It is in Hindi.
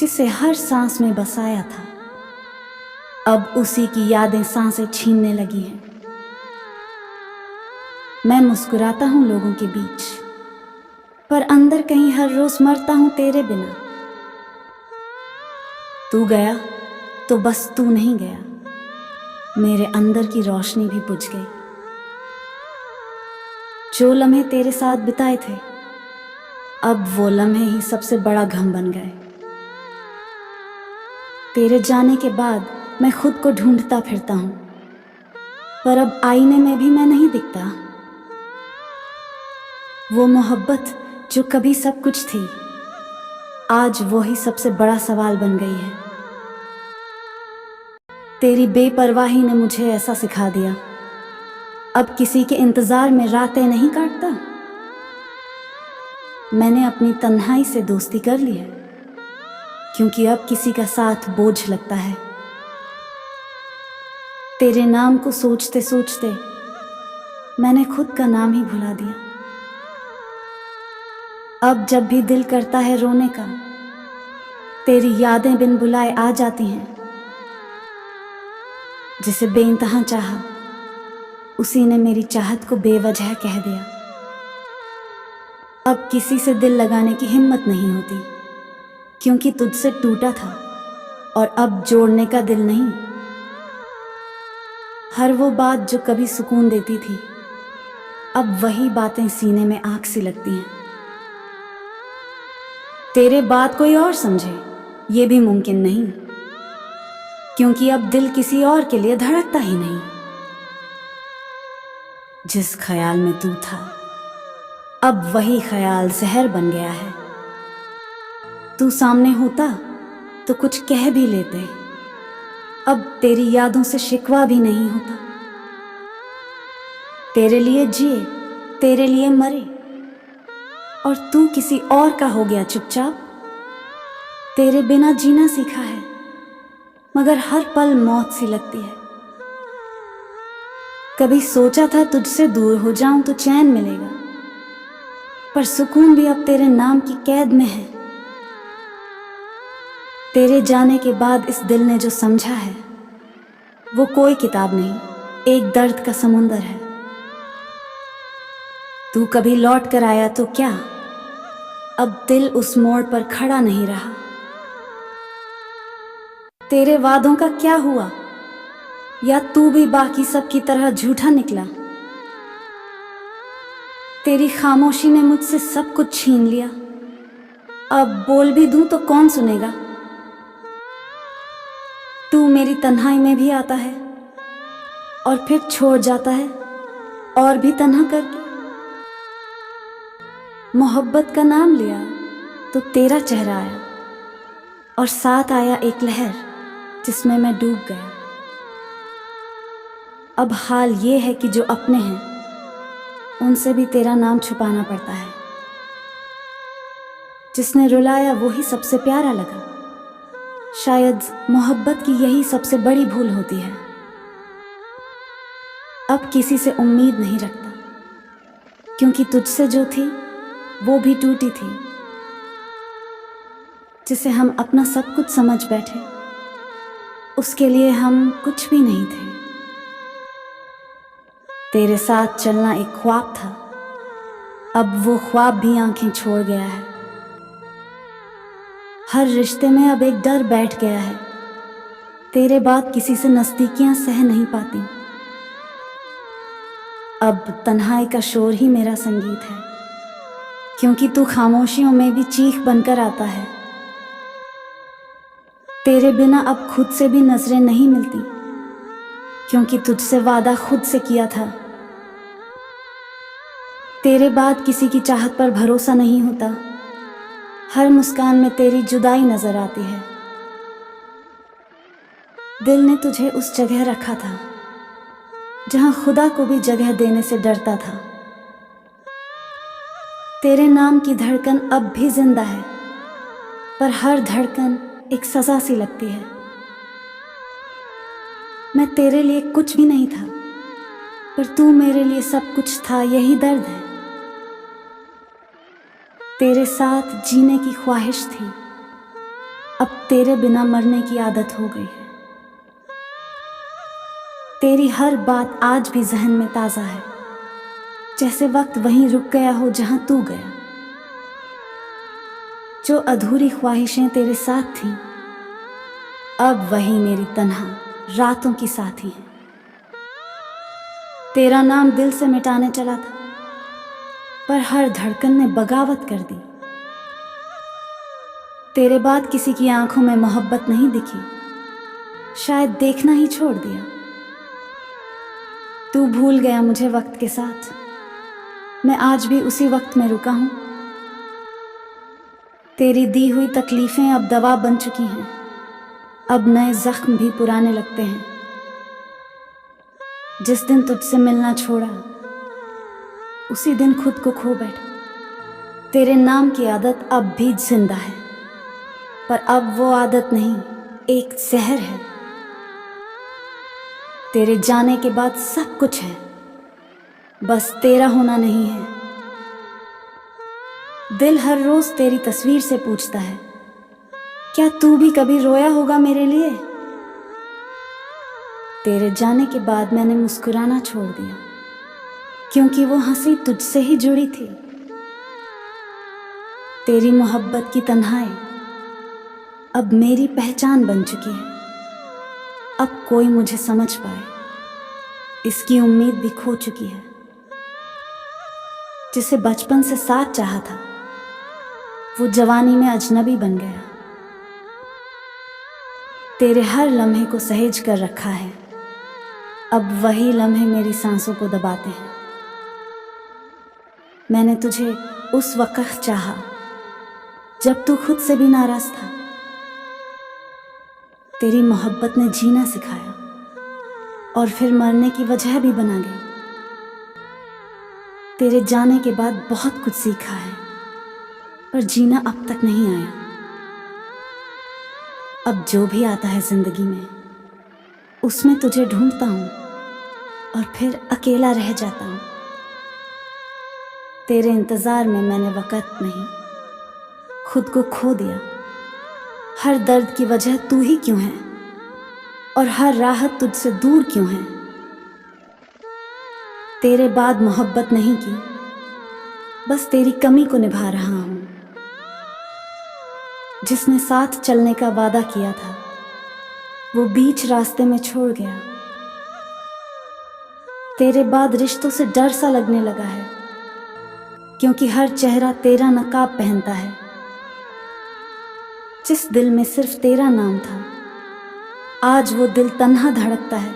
जिसे हर सांस में बसाया था, अब उसी की यादें सांसें छीनने लगी हैं। मैं मुस्कुराता हूँ लोगों के बीच, पर अंदर कहीं हर रोज मरता हूँ तेरे बिना। तू गया तो बस तू नहीं गया, मेरे अंदर की रोशनी भी बुझ गई। जो लम्हे तेरे साथ बिताए थे, अब वो लम्हे ही सबसे बड़ा गम बन गए। तेरे जाने के बाद मैं खुद को ढूंढता फिरता हूँ, पर अब आईने में भी मैं नहीं दिखता। वो मोहब्बत जो कभी सब कुछ थी, आज वो ही सबसे बड़ा सवाल बन गई है। तेरी बेपरवाही ने मुझे ऐसा सिखा दिया, अब किसी के इंतजार में रातें नहीं काटता। मैंने अपनी तन्हाई से दोस्ती कर ली है, क्योंकि अब किसी का साथ बोझ लगता है। तेरे नाम को सोचते सोचते मैंने खुद का नाम ही भुला दिया। अब जब भी दिल करता है रोने का, तेरी यादें बिन बुलाए आ जाती हैं। जिसे बेइंतहा चाहा, उसी ने मेरी चाहत को बेवजह कह दिया। अब किसी से दिल लगाने की हिम्मत नहीं होती, क्योंकि तुझसे टूटा था और अब जोड़ने का दिल नहीं। हर वो बात जो कभी सुकून देती थी, अब वही बातें सीने में आग सी लगती हैं। तेरे बात कोई और समझे ये भी मुमकिन नहीं, क्योंकि अब दिल किसी और के लिए धड़कता ही नहीं। जिस ख्याल में तू था, अब वही ख्याल जहर बन गया है। तू सामने होता तो कुछ कह भी लेते, अब तेरी यादों से शिकवा भी नहीं होता। तेरे लिए जिए, तेरे लिए मरे, और तू किसी और का हो गया चुपचाप। तेरे बिना जीना सीखा है, मगर हर पल मौत सी लगती है। कभी सोचा था तुझसे दूर हो जाऊं तो चैन मिलेगा, पर सुकून भी अब तेरे नाम की कैद में है। तेरे जाने के बाद इस दिल ने जो समझा है, वो कोई किताब नहीं, एक दर्द का समुंदर है। तू कभी लौट कर आया तो क्या, अब दिल उस मोड़ पर खड़ा नहीं रहा। तेरे वादों का क्या हुआ, या तू भी बाकी सब की तरह झूठा निकला। तेरी खामोशी ने मुझसे सब कुछ छीन लिया, अब बोल भी दूं तो कौन सुनेगा। तू मेरी तन्हाई में भी आता है और फिर छोड़ जाता है, और भी तन्हा करके। मोहब्बत का नाम लिया तो तेरा चेहरा आया, और साथ आया एक लहर जिसमें मैं डूब गया। अब हाल ये है कि जो अपने हैं, उनसे भी तेरा नाम छुपाना पड़ता है। जिसने रुलाया वो ही सबसे प्यारा लगा, शायद मोहब्बत की यही सबसे बड़ी भूल होती है। अब किसी से उम्मीद नहीं रखता, क्योंकि तुझसे जो थी वो भी टूटी थी। जिसे हम अपना सब कुछ समझ बैठे, उसके लिए हम कुछ भी नहीं थे। तेरे साथ चलना एक ख्वाब था, अब वो ख्वाब भी आंखें छोड़ गया है। हर रिश्ते में अब एक डर बैठ गया है, तेरे बाद किसी से नज़दीकियां सह नहीं पाती। अब तन्हाई का शोर ही मेरा संगीत है, क्योंकि तू खामोशियों में भी चीख बनकर आता है। तेरे बिना अब खुद से भी नजरें नहीं मिलती, क्योंकि तुझसे वादा खुद से किया था। तेरे बाद किसी की चाहत पर भरोसा नहीं होता, हर मुस्कान में तेरी जुदाई नजर आती है। दिल ने तुझे उस जगह रखा था जहां खुदा को भी जगह देने से डरता था। तेरे नाम की धड़कन अब भी जिंदा है, पर हर धड़कन एक सजा सी लगती है। मैं तेरे लिए कुछ भी नहीं था, पर तू मेरे लिए सब कुछ था, यही दर्द है। तेरे साथ जीने की ख्वाहिश थी, अब तेरे बिना मरने की आदत हो गई है। तेरी हर बात आज भी जहन में ताज़ा है, जैसे वक्त वहीं रुक गया हो जहां तू गया। जो अधूरी ख्वाहिशें तेरे साथ थीं, अब वही मेरी तन्हा रातों की साथी है। तेरा नाम दिल से मिटाने चला था, पर हर धड़कन ने बगावत कर दी। तेरे बाद किसी की आंखों में मोहब्बत नहीं दिखी, शायद देखना ही छोड़ दिया। तू भूल गया मुझे वक्त के साथ, मैं आज भी उसी वक्त में रुका हूं। तेरी दी हुई तकलीफें अब दवा बन चुकी हैं, अब नए जख्म भी पुराने लगते हैं। जिस दिन तुझसे मिलना छोड़ा, उसी दिन खुद को खो बैठा। तेरे नाम की आदत अब भी जिंदा है, पर अब वो आदत नहीं, एक जहर है। तेरे जाने के बाद सब कुछ है, बस तेरा होना नहीं है। दिल हर रोज तेरी तस्वीर से पूछता है, क्या तू भी कभी रोया होगा मेरे लिए? तेरे जाने के बाद मैंने मुस्कुराना छोड़ दिया, क्योंकि वो हंसी तुझसे ही जुड़ी थी। तेरी मोहब्बत की तन्हाई अब मेरी पहचान बन चुकी है। अब कोई मुझे समझ पाए, इसकी उम्मीद भी खो चुकी है। जिसे बचपन से साथ चाहा था, वो जवानी में अजनबी बन गया। तेरे हर लम्हे को सहेज कर रखा है, अब वही लम्हे मेरी सांसों को दबाते हैं। मैंने तुझे उस वक्त चाहा जब तू खुद से भी नाराज था। तेरी मोहब्बत ने जीना सिखाया और फिर मरने की वजह भी बना गई। तेरे जाने के बाद बहुत कुछ सीखा है, पर जीना अब तक नहीं आया। अब जो भी आता है जिंदगी में, उसमें तुझे ढूंढता हूँ और फिर अकेला रह जाता हूँ। तेरे इंतजार में मैंने वक़्त नहीं, खुद को खो दिया। हर दर्द की वजह तू ही क्यों है, और हर राहत तुझसे दूर क्यों है? तेरे बाद मोहब्बत नहीं की, बस तेरी कमी को निभा रहा हूँ। जिसने साथ चलने का वादा किया था, वो बीच रास्ते में छोड़ गया। तेरे बाद रिश्तों से डर सा लगने लगा है, क्योंकि हर चेहरा तेरा नकाब पहनता है। जिस दिल में सिर्फ तेरा नाम था, आज वो दिल तन्हा धड़कता है।